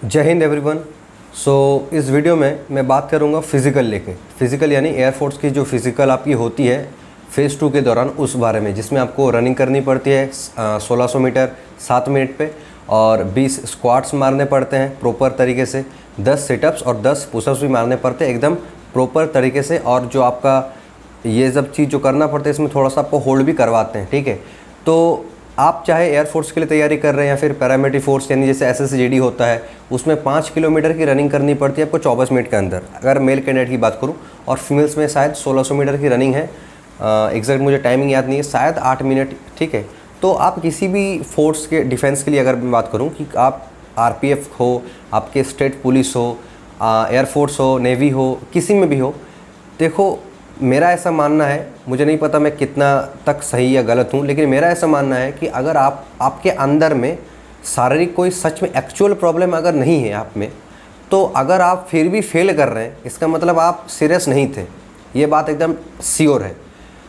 जय हिंद एवरीवन। इस वीडियो में मैं बात करूंगा फ़िज़िकल लेके, फ़िज़िकल यानी एयरफोर्स की जो फ़िज़िकल आपकी होती है फेज़ 2 के दौरान, उस बारे में, जिसमें आपको रनिंग करनी पड़ती है 1600 मीटर 7 मिनट पे और 20 स्क्वाट्स मारने पड़ते हैं प्रॉपर तरीके से, 10 सिटअप्स और 10 पुशअप्स भी मारने पड़ते हैं एकदम प्रॉपर तरीके से। और जो आपका ये सब चीज़ जो करना पड़ता है इसमें थोड़ा सा आपको होल्ड भी करवाते हैं, ठीक है। तो आप चाहे एयरफोर्स के लिए तैयारी कर रहे हैं या फिर पैरामिलिट्री फोर्स यानी जैसे एसएसजीडी होता है, उसमें 5 किलोमीटर की रनिंग करनी पड़ती है आपको 24 मिनट के अंदर, अगर मेल कैंडिडेट की बात करूं। और फीमेल्स में शायद 1600 मीटर की रनिंग है, एग्जैक्ट मुझे टाइमिंग याद नहीं है, शायद 8 मिनट, ठीक है। तो आप किसी भी फोर्स के डिफेंस के लिए अगर मैं बात करूँ कि आप आरपीएफ हो, आपके स्टेट पुलिस हो, एयरफोर्स हो, नेवी हो, किसी में भी हो, देखो मेरा ऐसा मानना है, मुझे नहीं पता मैं कितना तक सही या गलत हूँ, लेकिन मेरा ऐसा मानना है कि अगर आपके अंदर में शारीरिक कोई सच में एक्चुअल प्रॉब्लम अगर नहीं है आप में, तो अगर आप फिर भी फेल कर रहे हैं इसका मतलब आप सीरियस नहीं थे, ये बात एकदम श्योर है।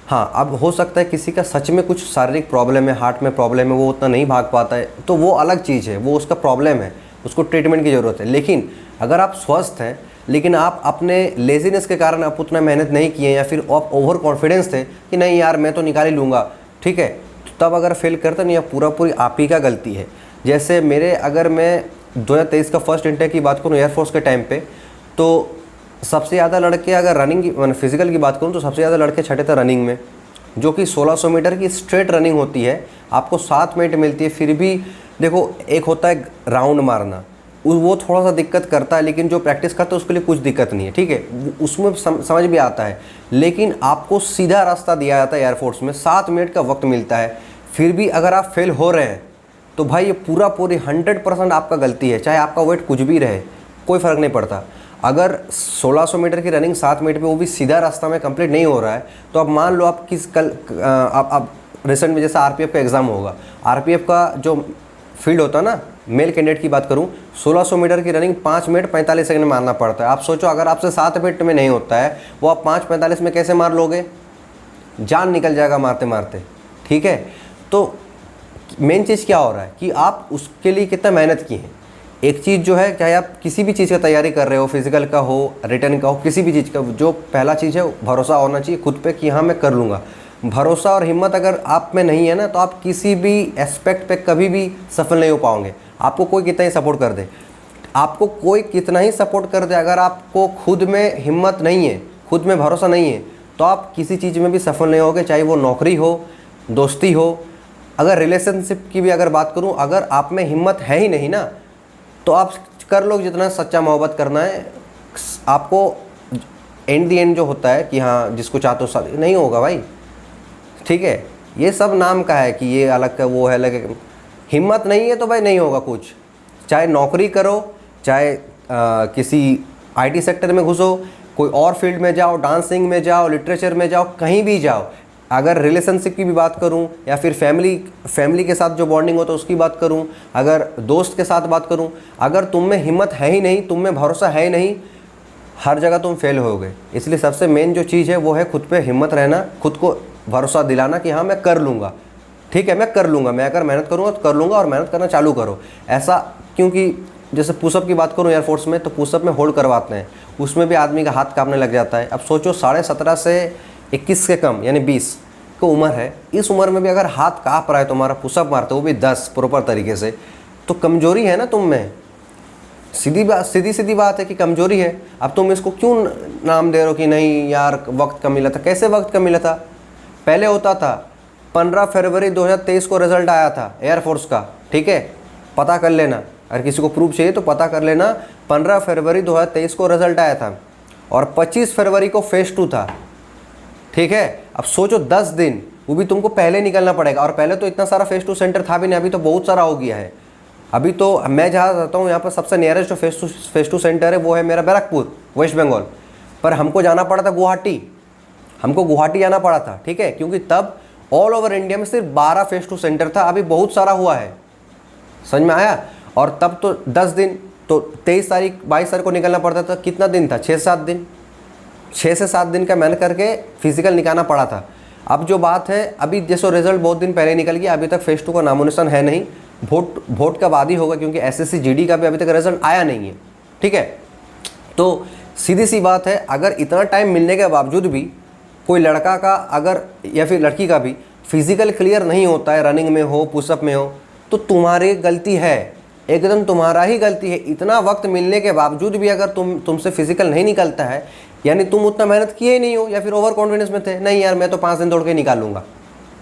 हाँ, अब हो सकता है किसी का सच में कुछ शारीरिक प्रॉब्लम है, हार्ट में प्रॉब्लम है, वो उतना नहीं भाग पाता है, तो वो अलग चीज़ है, वो उसका प्रॉब्लम है, उसको ट्रीटमेंट की ज़रूरत है। लेकिन अगर आप स्वस्थ हैं लेकिन आप अपने लेजीनेस के कारण आप उतना मेहनत नहीं किए या फिर आप ओवर कॉन्फिडेंस थे कि नहीं यार मैं तो निकाल ही लूँगा, ठीक है, तो तब अगर फेल करते नहीं, पूरी आप ही का गलती है। जैसे अगर मैं 2023 का फर्स्ट इंटेक की बात करूँ एयरफोर्स के टाइम पे, तो सबसे ज़्यादा लड़के, अगर रनिंग की फिजिकल की बात करूँ तो सबसे ज़्यादा लड़के छठे थे रनिंग में, जो कि 1600 मीटर की स्ट्रेट रनिंग होती है, आपको 7 मिनट मिलती है। फिर भी देखो, एक होता है राउंड मारना, वो थोड़ा सा दिक्कत करता है, लेकिन जो प्रैक्टिस करता है उसके लिए कुछ दिक्कत नहीं है, ठीक है, उसमें समझ भी आता है। लेकिन आपको सीधा रास्ता दिया जाता है एयरफोर्स में, 7 मिनट का वक्त मिलता है, फिर भी अगर आप फेल हो रहे हैं तो भाई ये पूरी 100% आपका गलती है, चाहे आपका वेट कुछ भी रहे, कोई फ़र्क नहीं पड़ता। अगर 1600 मीटर की रनिंग 7 मिनट में, वो भी सीधा रास्ता में कंप्लीट नहीं हो रहा है, तो अब मान लो आप आप रिसेंट में जैसा आरपीएफ का एग्ज़ाम होगा, आरपीएफ का जो फील्ड होता है ना, मेल कैंडिडेट की बात करूं, 1600 मीटर की रनिंग 5 मिनट 45 सेकंड में मारना पड़ता है। आप सोचो अगर आपसे 7 मिनट में नहीं होता है, वो आप 5:45 में कैसे मार लोगे? जान निकल जाएगा मारते मारते, ठीक है। तो मेन चीज़ क्या हो रहा है कि आप उसके लिए कितना मेहनत की है। एक चीज़ जो है, चाहे आप किसी भी चीज़ का तैयारी कर रहे हो, फिजिकल का हो, रिटर्न का हो, किसी भी चीज़ का, जो पहला चीज़ है भरोसा होना चाहिए खुद पे कि हाँ मैं कर लूँगा। भरोसा और हिम्मत अगर आप में नहीं है ना, तो आप किसी भी एस्पेक्ट पे कभी भी सफल नहीं हो पाओगे। आपको कोई कितना ही सपोर्ट कर दे, आपको कोई कितना ही सपोर्ट कर दे, अगर आपको खुद में हिम्मत नहीं है, खुद में भरोसा नहीं है, तो आप किसी चीज़ में भी सफल नहीं होगे, चाहे वो नौकरी हो, दोस्ती हो। अगर रिलेशनशिप की भी अगर बात करूं, अगर आप में हिम्मत है ही नहीं ना, तो आप कर लो जितना सच्चा मोहब्बत करना है, आपको एंड दी एंड जो होता है कि हाँ जिसको चाहते हो शादी नहीं होगा भाई, ठीक है। ये सब नाम का है कि ये अलग का वो है अलग, हिम्मत नहीं है तो भाई नहीं होगा कुछ। चाहे नौकरी करो, चाहे किसी आईटी सेक्टर में घुसो, कोई और फील्ड में जाओ, डांसिंग में जाओ, लिटरेचर में जाओ, कहीं भी जाओ। अगर रिलेशनशिप की भी बात करूं या फिर फैमिली के साथ जो बॉन्डिंग हो तो उसकी बात करूं, अगर दोस्त के साथ बात करूं, अगर तुम में हिम्मत है ही नहीं, तुम में भरोसा है ही नहीं, हर जगह तुम फेल होगे। इसलिए सबसे मेन जो चीज़ है वो है खुद पे हिम्मत रहना, खुद को भरोसा दिलाना कि हाँ मैं कर लूँगा, ठीक है, मैं कर लूँगा, मैं अगर मेहनत करूँगा तो कर लूँगा, और मेहनत करना चालू करो। ऐसा क्योंकि जैसे पुशअप की बात करूँ एयरफोर्स में, तो पुशअप में होल्ड करवाते हैं, उसमें भी आदमी का हाथ कांपने लग जाता है। अब सोचो 17.5 से 21 के कम यानी 20 की उम्र है, इस उम्र में भी अगर हाथ काँप रहा है तुम्हारा, पुशअप मारते हो वो भी 10 प्रॉपर तरीके से, तो कमजोरी है ना तुम में। सीधी बात है कि कमजोरी है। अब तुम इसको क्यों नाम दे रहे हो कि नहीं यार वक्त कम मिला था? कैसे वक्त कम मिला था? पहले होता था 15 फरवरी 2023 को रिजल्ट आया था एयरफोर्स का, ठीक है, पता कर लेना, अगर किसी को प्रूफ चाहिए तो पता कर लेना। 15 फरवरी 2023 को रिजल्ट आया था और 25 फरवरी को फेज 2 था, ठीक है। अब सोचो 10 दिन, वो भी तुमको पहले निकलना पड़ेगा, और पहले तो इतना सारा फेज 2 सेंटर था भी नहीं, अभी तो बहुत सारा हो गया है। अभी तो मैं जहाँ रहता हूँ यहाँ पर सबसे नियरेस्ट जो फेज 2 सेंटर है वो है मेरा बैरकपुर, वेस्ट बंगाल, पर हमको जाना पड़ा था गुवाहाटी, हमको गुवाहाटी जाना पड़ा था, ठीक है, क्योंकि तब ऑल ओवर इंडिया में सिर्फ 12 फेज 2 सेंटर था, अभी बहुत सारा हुआ है, समझ में आया। और तब तो 10 दिन, तो 23 तारीख 22 तारीख को निकलना पड़ता था, कितना दिन था? 6-7 दिन, 6 से 7 दिन का मेहनत करके फिजिकल निकालना पड़ा था। अब जो बात है, अभी जैसे रिजल्ट बहुत दिन पहले निकल गया, अभी तक फेज 2 का नामो निशान है नहीं, वोट का बाद ही होगा, क्योंकि एसएससी जीडी का भी अभी तक रिजल्ट आया नहीं है, ठीक है। तो सीधी सी बात है, अगर इतना टाइम मिलने के बावजूद भी कोई लड़का का अगर या फिर लड़की का भी फिजिकल क्लियर नहीं होता है, रनिंग में हो, पुशअप में हो, तो तुम्हारी गलती है, एकदम तुम्हारा ही गलती है। इतना वक्त मिलने के बावजूद भी अगर तुमसे फिजिकल नहीं निकलता है, यानी तुम उतना मेहनत किए ही नहीं हो, या फिर ओवर कॉन्फिडेंस में थे, नहीं यार मैं तो 5 दिन दौड़ के निकाल लूँगा,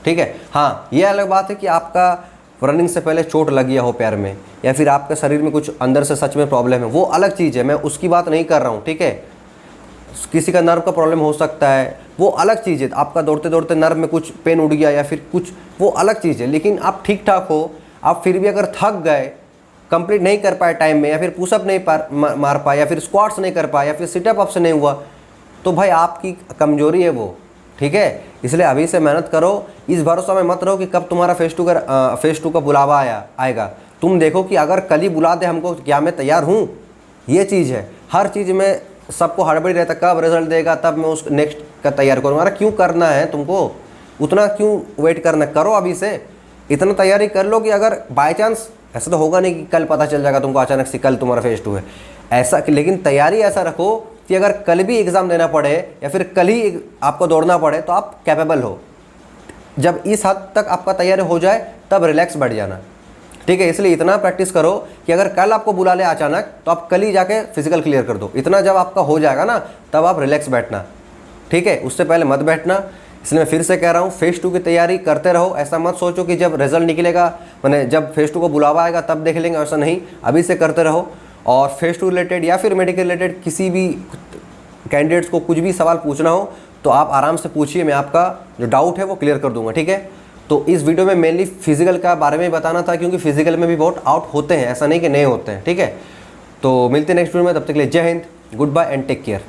ठीक है। हाँ, ये अलग बात है कि आपका रनिंग से पहले चोट लग गया हो पैर में, या फिर आपके शरीर में कुछ अंदर से सच में प्रॉब्लम है, वो अलग चीज़ है, मैं उसकी बात नहीं कर रहा हूँ, ठीक है। किसी का नर्व का प्रॉब्लम हो सकता है, वो अलग चीज़ है। आपका दौड़ते दौड़ते नर्व में कुछ पेन उड़ गया या फिर कुछ, वो अलग चीज़ है। लेकिन आप ठीक ठाक हो, आप फिर भी अगर थक गए, कंप्लीट नहीं कर पाए टाइम में, या फिर पुशअप नहीं मार पाए, या फिर स्क्वाट्स नहीं कर पाए, या फिर सिटअप आपसे नहीं हुआ, तो भाई आपकी कमजोरी है वो, ठीक है। इसलिए अभी से मेहनत करो, इस भरोसा में मत रहो कि कब तुम्हारा फेज टू का बुलावा आएगा। तुम देखो कि अगर कल ही बुला दे हमको, क्या मैं तैयार हूँ, ये चीज़ है। हर चीज़ में सबको हड़बड़ी रहता, कब रिजल्ट देगा तब मैं उस नेक्स्ट का तैयार करूँगा। अरे क्यों करना है तुमको, उतना क्यों वेट करना, करो अभी से, इतना तैयारी कर लो कि अगर बाई चांस, ऐसा तो होगा नहीं कि कल पता चल जाएगा तुमको अचानक से कल तुम्हारा फेज 2 है, ऐसा। लेकिन तैयारी ऐसा रखो कि अगर कल भी एग्ज़ाम देना पड़े या फिर कल ही आपको दौड़ना पड़े तो आप कैपेबल हो। जब इस हद तक आपका तैयारी हो जाए तब रिलैक्स बैठ जाना, ठीक है। इसलिए इतना प्रैक्टिस करो कि अगर कल आपको बुला ले अचानक तो आप कल ही जाके फिजिकल क्लियर कर दो। इतना जब आपका हो जाएगा ना, तब आप रिलैक्स बैठना, ठीक है, उससे पहले मत बैठना। इसलिए मैं फिर से कह रहा हूँ, फेज 2 की तैयारी करते रहो। ऐसा मत सोचो कि जब रिजल्ट निकलेगा, मैंने जब फेज 2 को बुलावा आएगा तब देख लेंगे, ऐसा नहीं, अभी से करते रहो। और फेज 2 रिलेटेड या फिर मेडिकल रिलेटेड किसी भी कैंडिडेट्स को कुछ भी सवाल पूछना हो तो आप आराम से पूछिए, मैं आपका जो डाउट है वो क्लियर कर दूंगा, ठीक है। तो इस वीडियो में मेनली फिजिकल का बारे में बताना था, क्योंकि फिजिकल में भी बहुत आउट होते हैं, ऐसा नहीं कि नहीं होते हैं, ठीक है। तो मिलते हैं नेक्स्ट वीडियो में, तब तक के लिए जय Hind, good bye and take care.